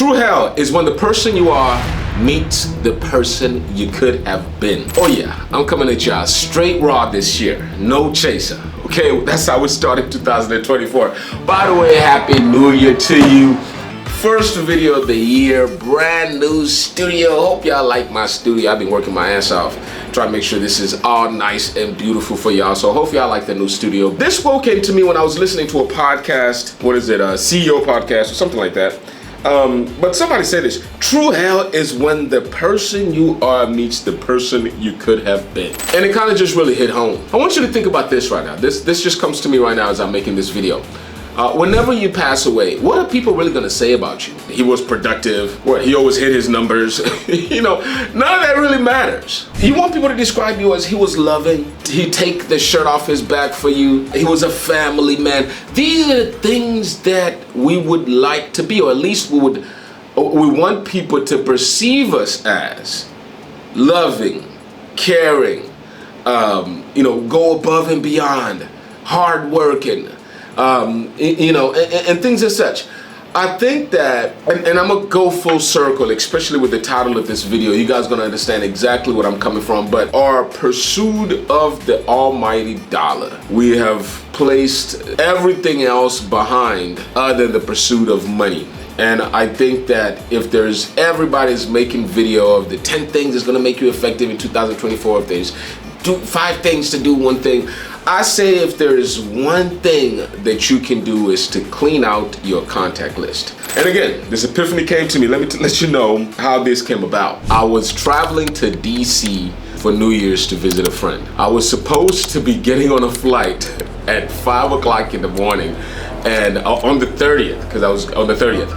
True hell is when the person you are meets the person you could have been. Oh yeah, I'm coming at y'all straight raw this year. No chaser. Okay, that's how it started 2024. By the way, Happy New Year to you. First video of the year, brand new studio. Hope y'all like my studio. I've been working my ass off trying to make sure this is all nice and beautiful for y'all. So hope y'all like the new studio. This quote came to me when I was listening to a podcast. What is it? A CEO podcast or something like that. But somebody said this: true hell is when the person you are meets the person you could have been. And it kind of just really hit home. I want you to think about this right now. This just comes to me right now as I'm making this video. Whenever you pass away, what are people really gonna say about you? He was productive, what, he always hit his numbers. You know, none of that really matters. You want people to describe you as he was loving, he'd take the shirt off his back for you, he was a family man. These are the things that we would like to be, or at least we want people to perceive us as. Loving, caring, you know, go above and beyond, hardworking, you know, and things as such. I think that, and I'm gonna go full circle, especially with the title of this video. You guys gonna understand exactly what I'm coming from. But our pursuit of the almighty dollar, we have placed everything else behind other than the pursuit of money. And I think that if there's, everybody's making video of the 10 things that's gonna make you effective in 2024, if there's 5 things to do one thing, I say if there is one thing that you can do is to clean out your contact list. And again, this epiphany came to me. Let me let you know how this came about. I was traveling to DC for New Year's to visit a friend. I was supposed to be getting on a flight at 5 o'clock in the morning, and on the 30th, because I was on the 30th.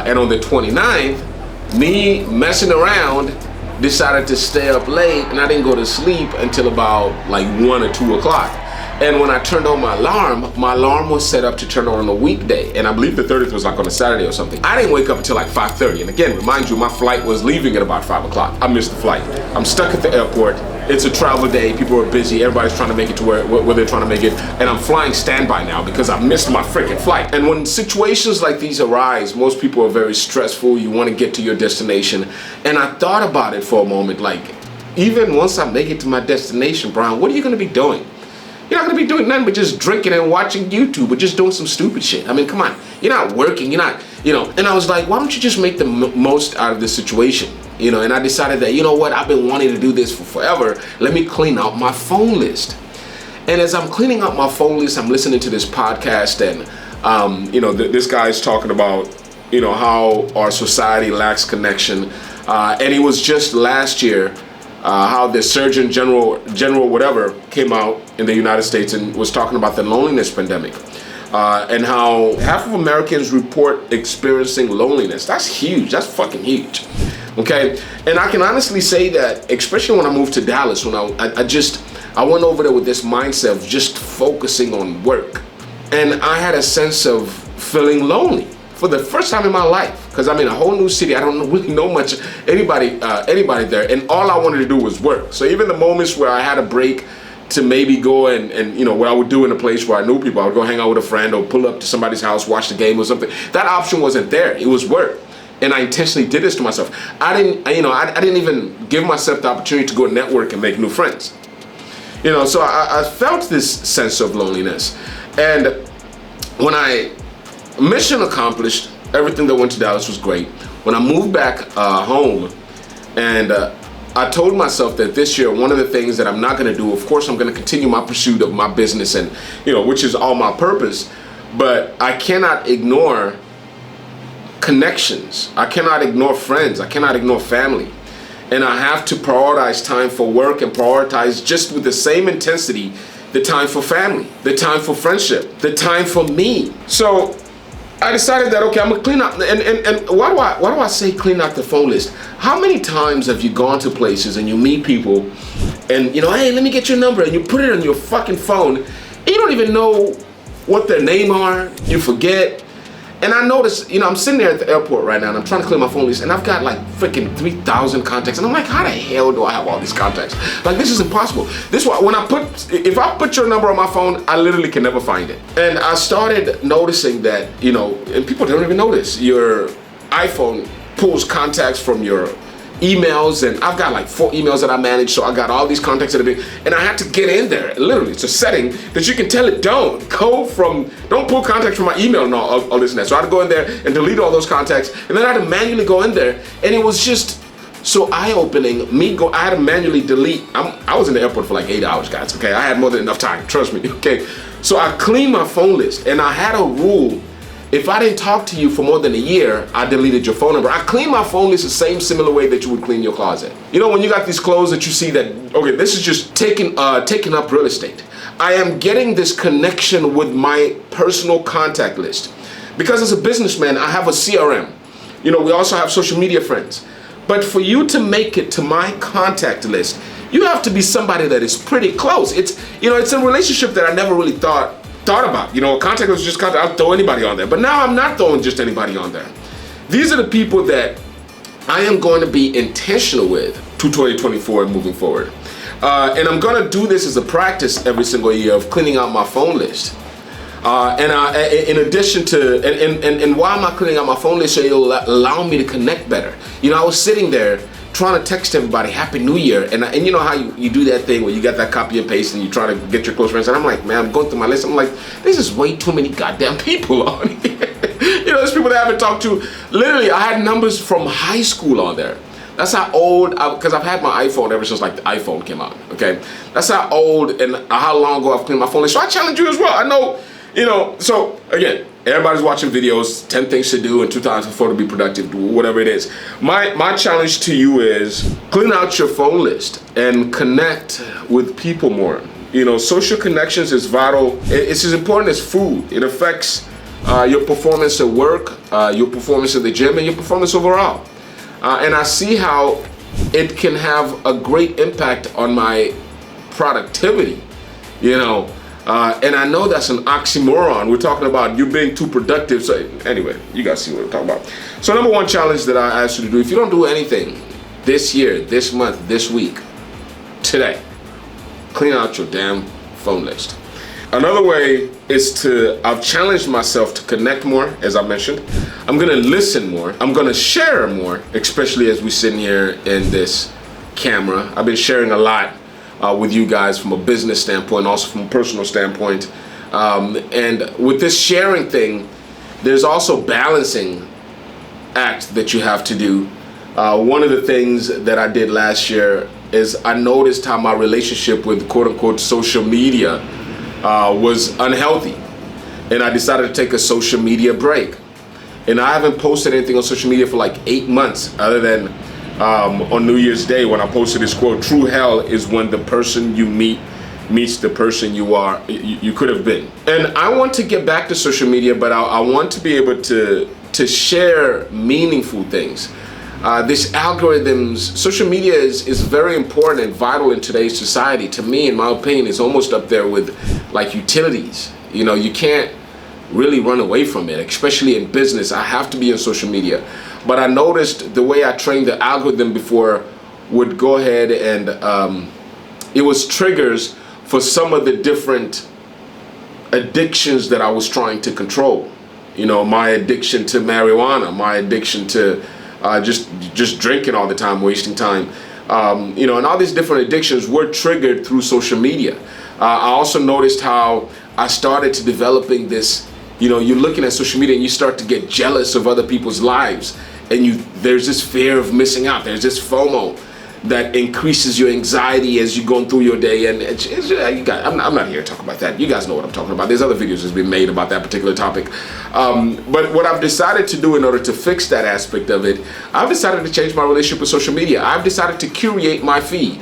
And on the 29th, me messing around, decided to stay up late, and I didn't go to sleep until about like 1 or 2 o'clock. And when I turned on my alarm was set up to turn on a weekday, and I believe the 30th was like on a Saturday or something. I didn't wake up until like 5:30, and again, remind you, my flight was leaving at about 5 o'clock. I missed the flight. I'm stuck at the airport. It's a travel day, people are busy, everybody's trying to make it to where they're trying to make it, and I'm flying standby now because I missed my freaking flight. And when situations like these arise, most people are very stressful, you want to get to your destination. And I thought about it for a moment, like, even once I make it to my destination, Brian, what are you going to be doing? You're not going to be doing nothing but just drinking and watching YouTube or just doing some stupid shit. I mean, come on, you're not working, you're not, you know. And I was like, why don't you just make the most out of this situation? You know, and I decided that, you know what, I've been wanting to do this for forever. Let me clean out my phone list. And as I'm cleaning out my phone list, I'm listening to this podcast, and, you know, this guy's talking about, you know, how our society lacks connection. And it was just last year how the Surgeon General whatever came out in the United States and was talking about the loneliness pandemic. And how half of Americans report experiencing loneliness. That's huge. That's fucking huge. Okay, and I can honestly say that, especially when I moved to Dallas, when I went over there with this mindset of just focusing on work, and I had a sense of feeling lonely for the first time in my life, because I'm in a whole new city. I don't really know much anybody there, and all I wanted to do was work. So even the moments where I had a break to maybe go and you know, what I would do in a place where I knew people, I would go hang out with a friend or pull up to somebody's house, watch the game or something. That option wasn't there. It was work. And I intentionally did this to myself. I didn't even give myself the opportunity to go network and make new friends. You know, so I felt this sense of loneliness. And when mission accomplished, everything that went to Dallas was great. When I moved back home, and I told myself that this year, one of the things that I'm not gonna do, of course I'm gonna continue my pursuit of my business, and, you know, which is all my purpose, but I cannot ignore connections. I cannot ignore friends. I cannot ignore family. And I have to prioritize time for work and prioritize just with the same intensity the time for family, the time for friendship, the time for me. So I decided that, okay, I'm gonna clean up, and why do I say clean out the phone list? How many times have you gone to places and you meet people and, you know, hey, let me get your number, and you put it on your fucking phone, and you don't even know what their name are, you forget. And I noticed, you know, I'm sitting there at the airport right now and I'm trying to clear my phone list, and I've got like freaking 3,000 contacts, and I'm like, how the hell do I have all these contacts? Like, this is impossible. This one, if I put your number on my phone, I literally can never find it. And I started noticing that, you know, and people don't even notice, iPhone pulls contacts from your emails, and I've got like 4 emails that I manage, so I got all these contacts that have been, and I had to get in there. Literally, it's a setting that you can tell it don't pull contacts from my email and all this and that. So I had to go in there and delete all those contacts, and then I had to manually go in there, and it was just so eye-opening. I had to manually delete. I was in the airport for like 8 hours, guys. Okay, I had more than enough time. Trust me. Okay, so I cleaned my phone list, and I had a rule. If I didn't talk to you for more than a year, I deleted your phone number. I clean my phone list the same similar way that you would clean your closet. You know, when you got these clothes that you see that, okay, this is just taking up real estate. I am getting this connection with my personal contact list. Because as a businessman, I have a CRM. You know, we also have social media friends. But for you to make it to my contact list, you have to be somebody that is pretty close. It's a relationship that I never really thought about. You know, contact was just contact. I'll throw anybody on there. But now I'm not throwing just anybody on there. These are the people that I am going to be intentional with to 2024 and moving forward. And I'm going to do this as a practice every single year of cleaning out my phone list. In addition to, and why am I cleaning out my phone list? So it'll allow me to connect better. You know, I was sitting there trying to text everybody Happy New Year, and you know how you do that thing where you got that copy and paste and you try to get your close friends, and I'm like, man, I'm going through my list, I'm like, this is way too many goddamn people on here. You know, there's people that I haven't talked to. Literally, I had numbers from high school on there. That's how old, because I've had my iPhone ever since like the iPhone came out, okay? That's how old and how long ago I've cleaned my phone list. So I challenge you as well. I know, you know, so again, everybody's watching videos, 10 things to do in 2004 to be productive, whatever it is. My challenge to you is clean out your phone list and connect with people more. You know, social connections is vital. It's as important as food. It affects your performance at work, your performance in the gym, and your performance overall. And I see how it can have a great impact on my productivity, you know. And I know that's an oxymoron. We're talking about you being too productive. So anyway, you guys see what I'm talking about. So number one challenge that I ask you to do, if you don't do anything this year, this month, this week, today, clean out your damn phone list. Another way is I've challenged myself to connect more, as I mentioned. I'm gonna listen more. I'm gonna share more, especially as we're sitting here in this camera. I've been sharing a lot with you guys from a business standpoint, also from a personal standpoint. And with this sharing thing, there's also balancing act that you have to do. One of the things that I did last year is I noticed how my relationship with quote unquote social media was unhealthy. And I decided to take a social media break. And I haven't posted anything on social media for like 8 months, other than on New Year's Day when I posted this quote, true hell is when the person you meet meets the person you could have been. And I want to get back to social media, but I want to be able to share meaningful things. This algorithms, social media is very important and vital in today's society. To me, in my opinion, it's almost up there with like utilities. You know, you can't really run away from it, especially in business. I have to be on social media. But I noticed the way I trained the algorithm before would go ahead and it was triggers for some of the different addictions that I was trying to control. You know, my addiction to marijuana, my addiction to just drinking all the time, wasting time. You know, and all these different addictions were triggered through social media. I also noticed how I started to developing this, you know, you're looking at social media and you start to get jealous of other people's lives, and there's this fear of missing out. There's this FOMO that increases your anxiety as you're going through your day. And you guys, I'm not here to talk about that. You guys know what I'm talking about. There's other videos that's been made about that particular topic. But what I've decided to do in order to fix that aspect of it, I've decided to change my relationship with social media. I've decided to curate my feed.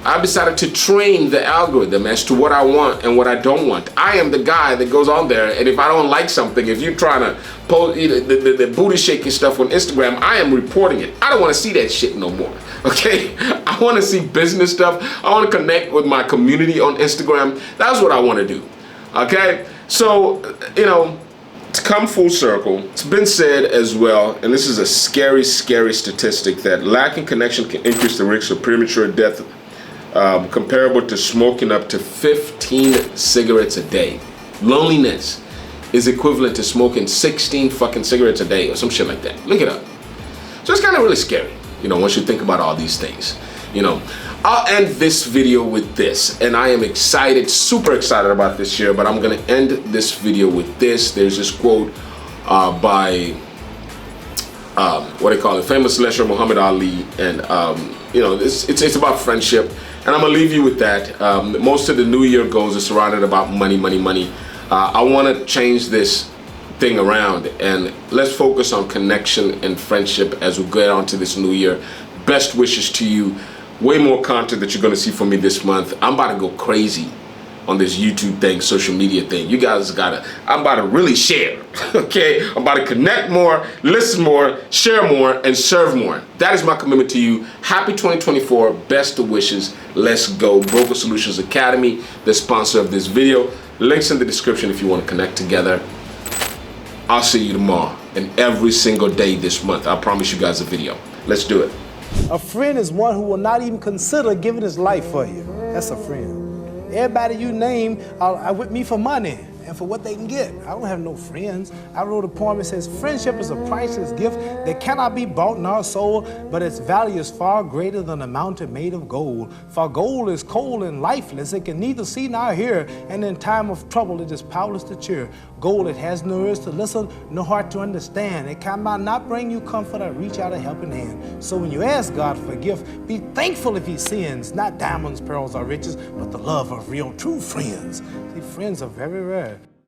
I've decided to train the algorithm as to what I want and what I don't want. I am the guy that goes on there, and if I don't like something, if you're trying to post the booty shaking stuff on Instagram, I am reporting it. I don't want to see that shit no more, okay? I want to see business stuff. I want to connect with my community on Instagram. That's what I want to do, okay? So, you know, to come full circle, it's been said as well, and this is a scary, scary statistic, that lacking connection can increase the risk of premature death, comparable to smoking up to 15 cigarettes a day. Loneliness is equivalent to smoking 16 fucking cigarettes a day or some shit like that. Look it up. it's kind of really scary, you know, once you think about all these things, you know. I'll end this video with this, and I am excited, super excited about this year, but I'm gonna end this video with this. There's this quote by, what they call it, famous celestial Muhammad Ali, and you know, it's about friendship, and I'm gonna leave you with that. Most of the New Year goals are surrounded about money, money, money. I wanna change this thing around, and let's focus on connection and friendship as we get on to this new year. Best wishes to you. Way more content that you're gonna see from me this month. I'm about to go crazy on this YouTube thing, social media thing. You guys I'm about to really share, okay? I'm about to connect more, listen more, share more, and serve more. That is my commitment to you. Happy 2024, best of wishes. Let's go. Broker Solutions Academy, the sponsor of this video. Links in the description if you wanna connect together. I'll see you tomorrow and every single day this month. I promise you guys a video. Let's do it. A friend is one who will not even consider giving his life for you. That's a friend. Everybody you name are with me for money and for what they can get. I don't have no friends. I wrote a poem that says, friendship is a priceless gift that cannot be bought nor sold, but its value is far greater than a mountain made of gold. For gold is cold and lifeless. It can neither see nor hear, and in time of trouble it is powerless to cheer. Gold, it has no ears to listen, no heart to understand. It cannot not bring you comfort or reach out a helping hand. So when you ask God for a gift, be thankful if he sends, not diamonds, pearls, or riches, but the love of real, true friends. See, friends are very rare.